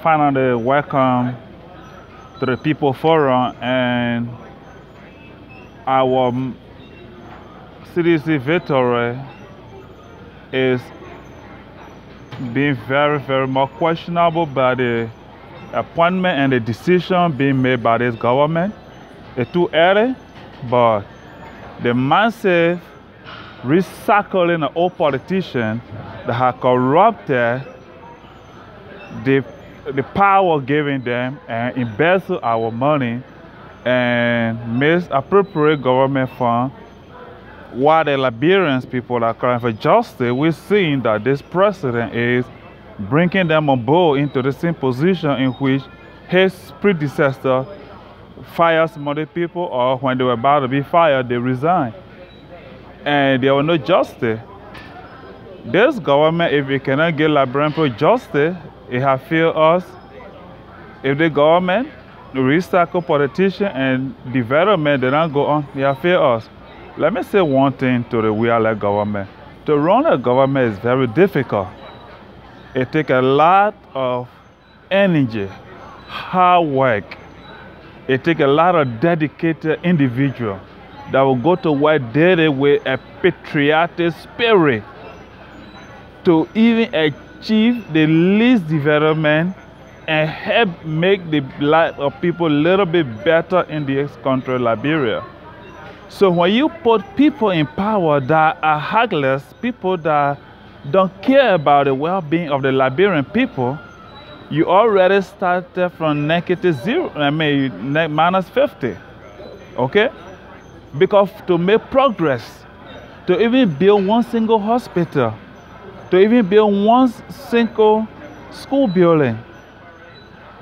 finally welcome to the People Forum, and our CDC victory is being very, very more questionable by the appointment and the decision being made by this government. It's too early, but the massive recycling of old politicians that have corrupted the power given them and embezzle our money and misappropriate government funds while the Liberian people are crying for justice. We're seeing that this president is bringing them on board into the same position in which his predecessor fired some other people, or when they were about to be fired, they resigned. And there was no justice. This government, if it cannot give Liberian people justice, it has failed us. If the government recycle politicians and development, they don't go on, they have failed us. Let me say one thing to the Wealth government. To run a government is very difficult. It takes a lot of energy, hard work. It takes a lot of dedicated individuals that will go to work daily with a patriotic spirit to even achieve the least development and help make the life of people a little bit better in this country, Liberia. So when you put people in power that are heartless, people that don't care about the well-being of the Liberian people, you already started from minus 50, okay? Because to make progress, to even build one single hospital, to even build one single school building,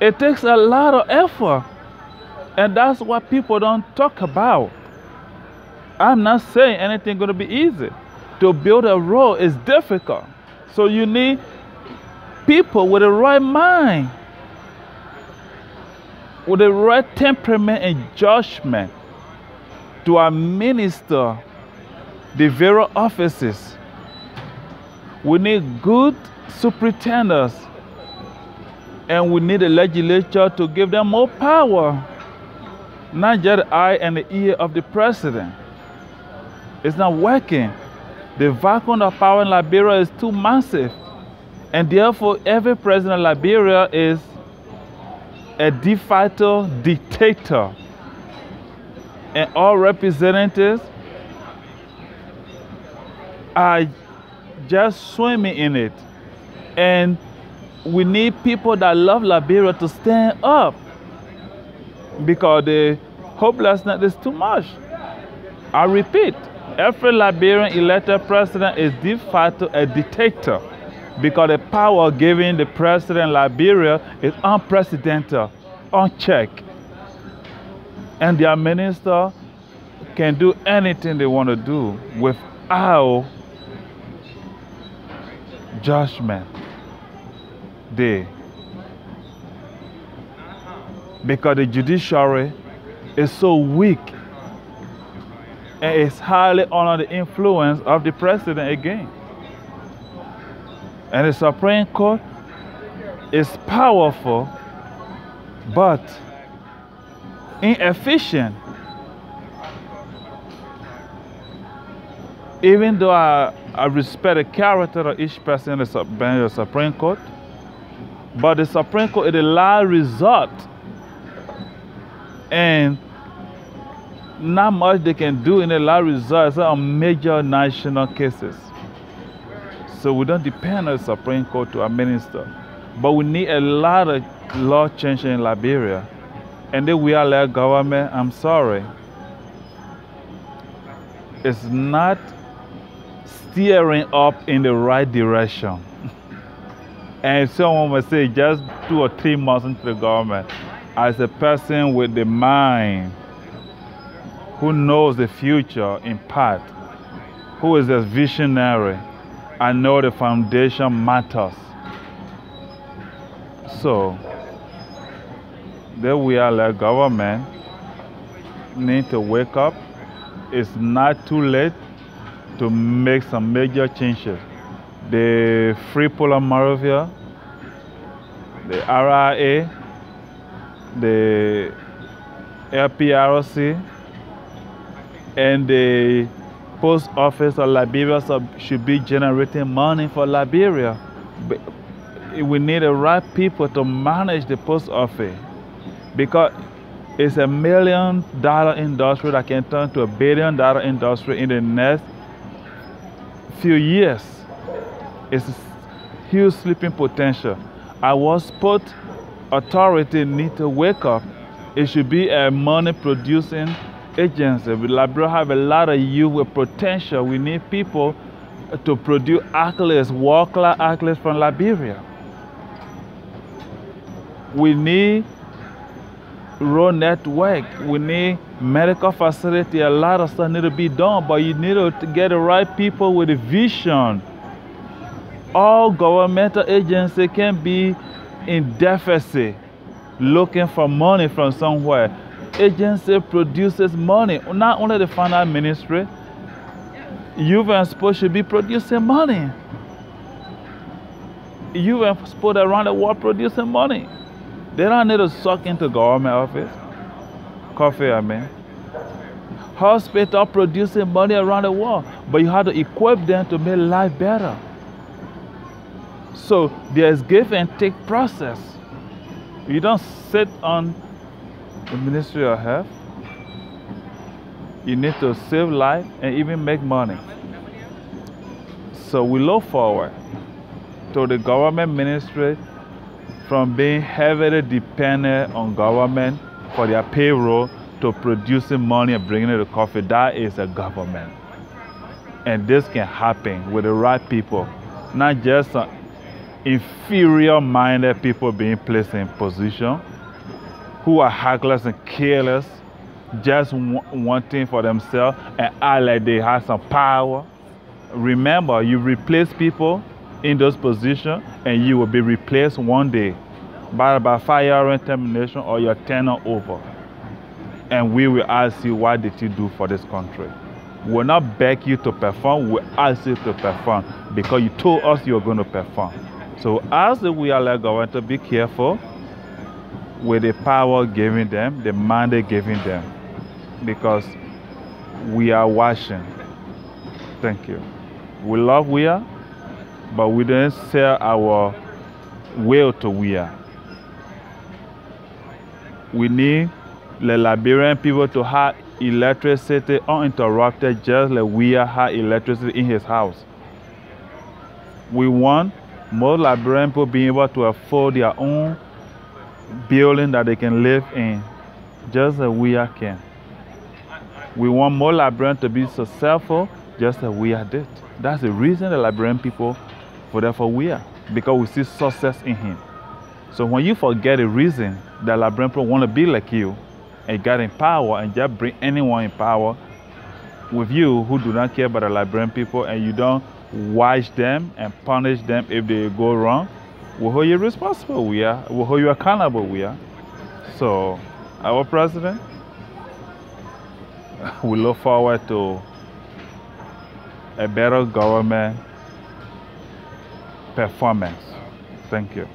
it takes a lot of effort. And that's what people don't talk about. I'm not saying anything going to be easy. To build a road is difficult. So you need people with the right mind, with the right temperament and judgment to administer the various offices. We need good superintendents, and we need the legislature to give them more power, not just the eye and the ear of the president. It's not working. The vacuum of power in Liberia is too massive, and therefore every president of Liberia is a de facto dictator, and all representatives are just swimming in it. And we need people that love Liberia to stand up, because the hopelessness is too much. I repeat, every Liberian elected president is de facto a dictator, because the power given the president in Liberia is unprecedented, unchecked. And their minister can do anything they want to do without judgment. Because the judiciary is so weak, and it's highly under the influence of the president again. And the Supreme Court is powerful, but inefficient. Even though I respect the character of each person in the Supreme Court, but the Supreme Court is the last resort, and not much they can do in the last resort on major national cases. So we don't depend on the Supreme Court to administer. But we need a lot of law change in Liberia. And then we are like government, I'm sorry, it's not steering up in the right direction. And someone will say just 2 or 3 months into the government, as a person with the mind, who knows the future in part, who is a visionary, I know the foundation matters. So, then we are like government, need to wake up. It's not too late to make some major changes. The Free Polar Moravia, the RIA, the LPRC, and the post office of Liberia should be generating money for Liberia. But we need the right people to manage the post office, because it's $1 million industry that can turn to $1 billion industry in the next few years. It's huge sleeping potential. Our sport authority need to wake up. It should be a money producing agency. Liberia have a lot of youth with potential. We need people to produce athletes, world-class athletes from Liberia. We need road network. We need medical facility. A lot of stuff need to be done, but you need to get the right people with a vision. All governmental agencies can be in deficit, looking for money from somewhere. Agency produces money. Not only the finance ministry, youth and sports should be producing money. Youth and sports around the world producing money. They don't need to suck into government office. Coffee, I mean. Hospital producing money around the world, but you have to equip them to make life better. So there's give and take process. You don't sit on the Ministry of Health. You need to save life and even make money. So we look forward to the government ministry from being heavily dependent on government for their payroll to producing money and bringing it to coffee. That is a government. And this can happen with the right people, not just inferior-minded people being placed in position who are heartless and careless, just wanting for themselves and act like they have some power. Remember, you replace people in those positions and you will be replaced one day by fire and termination or your tenure over. And we will ask you, what did you do for this country? We will not beg you to perform, we will ask you to perform because you told us you were going to perform. So as we are like government to be careful with the power given them, the mandate given them, because we are watching. Thank you. We love we are, but we don't sell our will to we are. We need the Liberian people to have electricity uninterrupted, just like we are have electricity in his house. We want more Liberian people being able to afford their own building that they can live in, just as we are can. We want more Liberians to be successful, just as we are did. That's the reason the Liberian people voted for we are, because we see success in him. So when you forget the reason that Liberian people want to be like you, and get in power and just bring anyone in power with you who do not care about the Liberian people, and you don't watch them and punish them if they go wrong, we'll hold you responsible, we are. We'll hold you accountable, we are. So, our president, we look forward to a better government performance. Thank you.